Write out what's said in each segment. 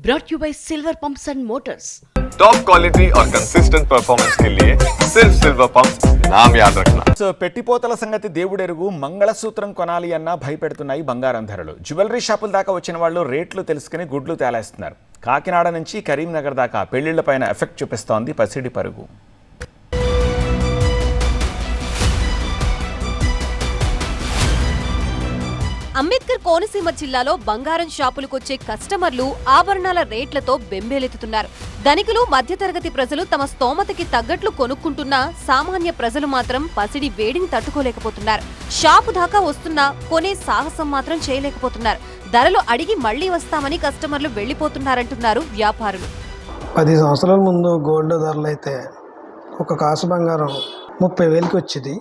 brought you by Silver Pumps and Motors. Top quality और consistent performance के लिए सिर्फ सिल्वर पंप्स नाम याद रखना. సో పెట్టిపోతల సంగతి దేవుడెరుగు, మంగళసూత్రం కొనాలి అన్నా భయపెడుతున్నాయి బంగారం ధరలు. జ్యువెలరీ షాపుల దాకా వచ్చిన వాళ్ళు రేట్లు తెలుసుకుని గుడ్లు తేలేస్తున్నారు. కాకినాడ నుంచి కరీంనగర్ దాకా పెళ్లిళ్లపైన ఎఫెక్ట్ చూపిస్తోంది పసిడి పరుగు. అంబేద్కర్ కోనసీమ జిల్లాలో బంగారం షాపులకొచ్చే కస్టమర్లు ఆభరణాల రేట్లతో బెంబేలెత్తుతున్నారు. ధనికులు, మధ్యతరగతి ప్రజలు తమ స్తోమతకి తగ్గట్లు కొనుక్కుంటున్నా సామాన్య ప్రజలు మాత్రం పసిడి వేడిని తట్టుకోలేకపోతున్నారు. షాపు దాకా వస్తున్నా కొనే సాహసం మాత్రం చేయలేకపోతున్నారు. ధరలు అడిగి మళ్లీ వస్తామని కస్టమర్లు వెళ్లిపోతున్నారంటున్నారు వ్యాపారులు. 10 సంవత్సరాల ముందు గోల్డ్ ధరలు అయితే ఒక కాసు బంగారం 30,000కి వచ్చేది.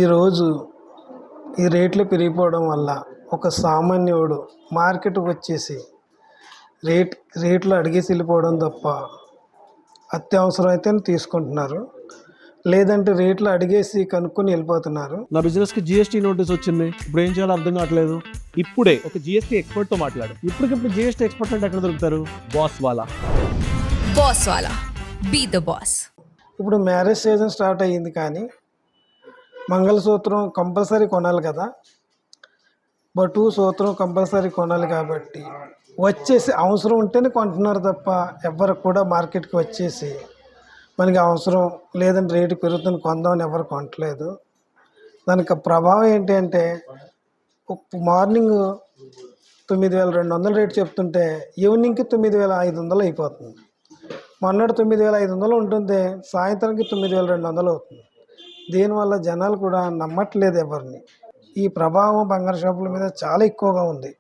ఈరోజు ఈ రేట్లు పెరిగిపోవడం వల్ల ఒక సామాన్యుడు మార్కెట్కి వచ్చేసి రేట్లు అడిగేసి వెళ్ళిపోవడం తప్ప అత్యవసరం అయితే తీసుకుంటున్నారు, లేదంటే రేట్లు అడిగేసి కనుక్కొని వెళ్ళిపోతున్నారు. నా బిజినెస్కి జిఎస్టీ నోటీస్ వచ్చింది. ఇప్పుడు ఏం చేయాలో అర్థం కావట్లేదు. ఇప్పుడే ఒక జిఎస్టీ ఎక్స్పర్ట్తో మాట్లాడు. ఇప్పటికిప్పుడు జిఎస్టీ ఎక్స్పర్ట్ అంటే ఎక్కడ దొరుకుతారు? బాస్ వాలా బీ ద బాస్. ఇప్పుడు మ్యారేజ్ సీజన్ స్టార్ట్ అయ్యింది, కానీ మంగళసూత్రం కంపల్సరీ కొనాలి కదా, బటు సూత్రం కంపల్సరీ కొనాలి. కాబట్టి వచ్చేసి అవసరం ఉంటేనే కొంటున్నారు తప్ప ఎవరికి కూడా మార్కెట్కి వచ్చేసి మనకి అవసరం లేదంటే రేటు పెరుగుతుంది కొందామని ఎవరు కొనట్లేదు. దానికి ప్రభావం ఏంటి అంటే మార్నింగ్ 9,200 రేటు చెప్తుంటే ఈవినింగ్కి 9,500 అయిపోతుంది. మొన్నటి 9,500 ఉంటుంది, సాయంత్రానికి 9,200 అవుతుంది. దీనివల్ల జనాలు కూడా నమ్మట్లేదు ఎవరిని. ఈ ప్రభావం బంగారు షాపుల మీద చాలా ఎక్కువగా ఉంది.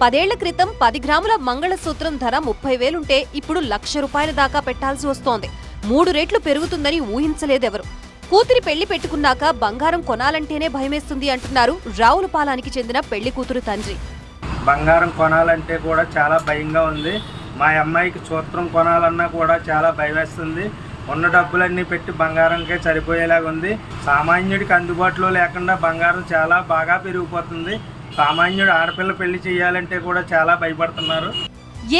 10 ఏళ్ల క్రితం 10 గ్రాముల మంగళసూత్రం ధర 30,000 ఉంటే ఇప్పుడు ₹1,00,000 దాకా పెట్టాల్సి వస్తోంది. 3 రెట్లు పెరుగుతుందని ఊహించలేదెవరు. కూతురి పెళ్లి పెట్టుకున్నాక బంగారం కొనాలంటేనే భయమేస్తుంది అంటున్నారు రావులపాలానికి చెందిన పెళ్లి కూతురు తండ్రి. బంగారం కొనాలంటే కూడా చాలా భయంగా ఉంది. మా అమ్మాయికి సూత్రం కొనాలన్నా కూడా చాలా భయం వేస్తుంది. ఉన్న డబ్బులన్నీ పెట్టి బంగారంకే సరిపోయేలాగా ఉంది. సామాన్యుడికి అందుబాటులో లేకుండా బంగారం చాలా బాగా పెరిగిపోతుంది. సామాన్యుడు ఆడపిల్ల పెళ్లి చేయాలంటే కూడా చాలా భయపడుతున్నారు.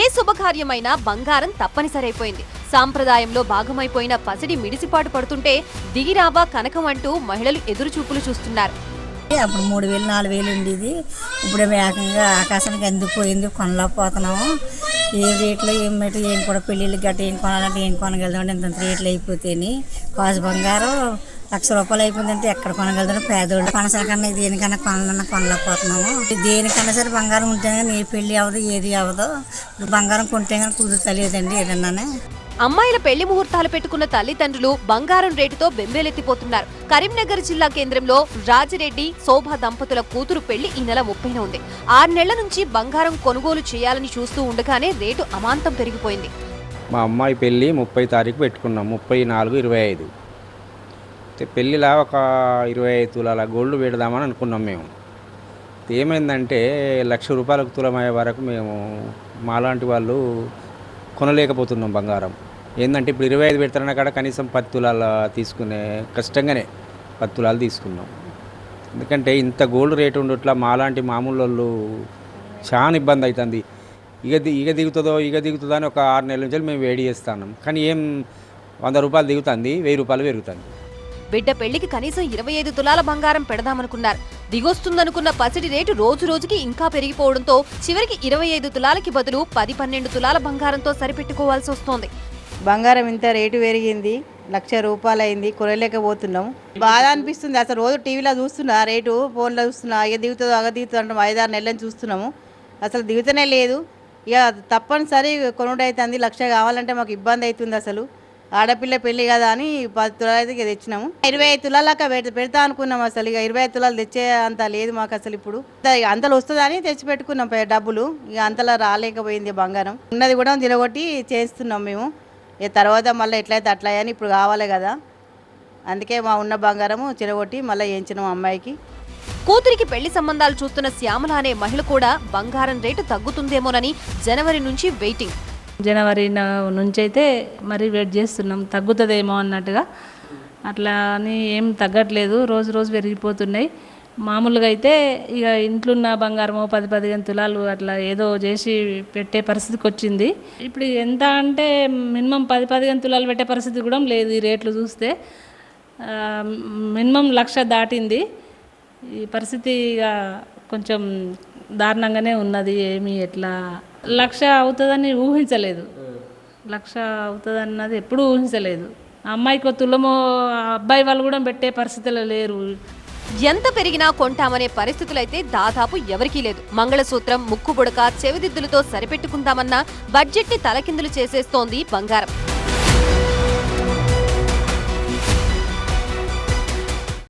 ఏ శుభకార్యమైనా బంగారం తప్పనిసరైపోయింది. సాంప్రదాయంలో భాగమైపోయిన పసిడి మిడిసిపాటు పడుతుంటే దిగిరావా కనకం అంటూ మహిళలు ఎదురుచూపులు చూస్తున్నారు. అప్పుడు 3,000 4,000 ఉండేది, ఇప్పుడు ఏకంగా ఆకాశానికి అందుకుపోయింది. కొనలేకపోతున్నాము. ఏ రేట్లో ఏం కూడా పెళ్ళిళ్ళకి గట్ట ఏం కొనాలంటే ఏం కొనగలుగుతామంటే ఇంత రేట్లు అయిపోతాయి. కాసు బంగారం ₹1,00,000 అయిపోయిందంటే ఎక్కడ కొనగలుగుతాం? పేదోళ్ళు కొనసాగన్నా దేనికన్నా కొనాలన్నా కొనలేకపోతున్నాము. దేనికన్నా సరే బంగారం ఉంటే కానీ ఏ పెళ్ళి అవ్వదు, ఏది అవ్వదు. బంగారం కొంటే కానీ కుదురుతలేదండి ఏదన్నానే. అమ్మాయిల పెళ్లి ముహూర్తాలు పెట్టుకున్న తల్లిదండ్రులు బంగారం రేటుతో బెంబేలెత్తిపోతున్నారు. కరీంనగర్ జిల్లా కేంద్రంలో రాజిరెడ్డి, శోభ దంపతుల కూతురు పెళ్లి ఈ నెల 30న ఉంది. 6 నెలల నుంచి బంగారం కొనుగోలు చేయాలని చూస్తూ ఉండగానే రేటు అమాంతం పెరిగిపోయింది. మా అమ్మాయి పెళ్ళి 30 తారీఖు పెట్టుకున్నాం. 34, 25 పెళ్ళిలా ఒక 25 తులాల గోల్డ్ పెడదామని అనుకున్నాం మేము. ఏమైందంటే ₹1,00,000 తులం అయ్యే వరకు మేము మాలాంటి వాళ్ళు కొనలేకపోతున్నాం బంగారం. ఏంటంటే ఇప్పుడు 25 పెడతారన్న కాడ కనీసం 10 తులాల తీసుకునే కష్టంగానే 10 తులాలు తీసుకున్నాం. ఎందుకంటే ఇంత గోల్డ్ రేటు ఉండట్లా మాలాంటి మామూలు వాళ్ళు చాలా ఇబ్బంది అవుతుంది. ఇక దిగుతుందో అని ఒక 6 నెలల నుంచి మేము వేడి చేస్తున్నాం. కానీ ఏం ₹100 దిగుతుంది, ₹1,000 పెరుగుతుంది. బిడ్డ పెళ్లికి కనీసం 25 తులాల బంగారం పెడదామనుకున్నారు. దిగొస్తుందనుకున్న పసిడి రేటు రోజు రోజుకి ఇంకా పెరిగిపోవడంతో చివరికి 25 తులాలకి బదులు 10-12 తులాల బంగారంతో సరిపెట్టుకోవాల్సి వస్తోంది. బంగారం ఇంత రేటు పెరిగింది, ₹1,00,000 అయింది, కొనలేకపోతున్నాము. బాధ అనిపిస్తుంది. అసలు రోజు టీవీలో చూస్తున్నా, రేటు ఫోన్లో చూస్తున్నా, ఇక దిగుతుందో అంటాం. 5-6 నెలలని చూస్తున్నాము, అసలు దిగుతూనే లేదు. ఇక తప్పనిసరి కొనుడు అవుతుంది. 1,00,000 కావాలంటే మాకు ఇబ్బంది అవుతుంది. అసలు ఆడపిల్ల పెళ్లి కదా అని 10 తులాలు అయితే తెచ్చినాము. 25 తులాలక పెడతా అనుకున్నాం. అసలు ఇక 25 తులాలు తెచ్చే అంత లేదు మాకు. అసలు ఇప్పుడు అంతలో వస్తుందని తెచ్చి పెట్టుకున్నాం డబ్బులు. ఇక అంతలా రాలేకపోయింది బంగారం. ఉన్నది కూడా తిరగొట్టి చేస్తున్నాం మేము. ఇక తర్వాత మళ్ళీ ఎట్లయితే అట్లా అని ఇప్పుడు కావాలి కదా, అందుకే మా ఉన్న బంగారము చిరగొట్టి మళ్ళీ వేయించినాం అమ్మాయికి. కూతురికి పెళ్లి సంబంధాలు చూస్తున్న శ్యామల అనే మహిళ కూడా బంగారం రేటు తగ్గుతుందేమోనని జనవరి నుంచి వెయిటింగ్. జనవరి నుంచి అయితే మరి వెయిట్ చేస్తున్నాం, తగ్గుతుందేమో అన్నట్టుగా. అట్లా అని ఏం తగ్గట్లేదు, రోజు రోజు పెరిగిపోతున్నాయి. మామూలుగా అయితే ఇక ఇంట్లో ఉన్న బంగారము 10-15 తులాలు అట్లా ఏదో చేసి పెట్టే పరిస్థితికి వచ్చింది. ఇప్పుడు ఎంత అంటే మినిమం 10-15 తులాలు పెట్టే పరిస్థితి కూడా లేదు. ఈ రేట్లు చూస్తే మినిమం 1,00,000 దాటింది. ఈ పరిస్థితి ఇక కొంచెం దారుణంగానే ఉన్నది. ఏమి ఎట్లా 1,00,000 అవుతుందని ఊహించలేదు. 1,00,000 అవుతుందన్నది ఎప్పుడూ ఊహించలేదు. అమ్మాయికి తులమో అబ్బాయి వాళ్ళు కూడా పెట్టే పరిస్థితులు లేరు. ఎంత పెరిగినా కొంటామనే పరిస్థితులైతే దాదాపు ఎవరికీ లేదు. మంగళసూత్రం, ముక్కు బుడక, చెవిదిద్దులతో సరిపెట్టుకుందామన్నా బడ్జెట్ ని తలకిందులు చేసేస్తోంది బంగారం.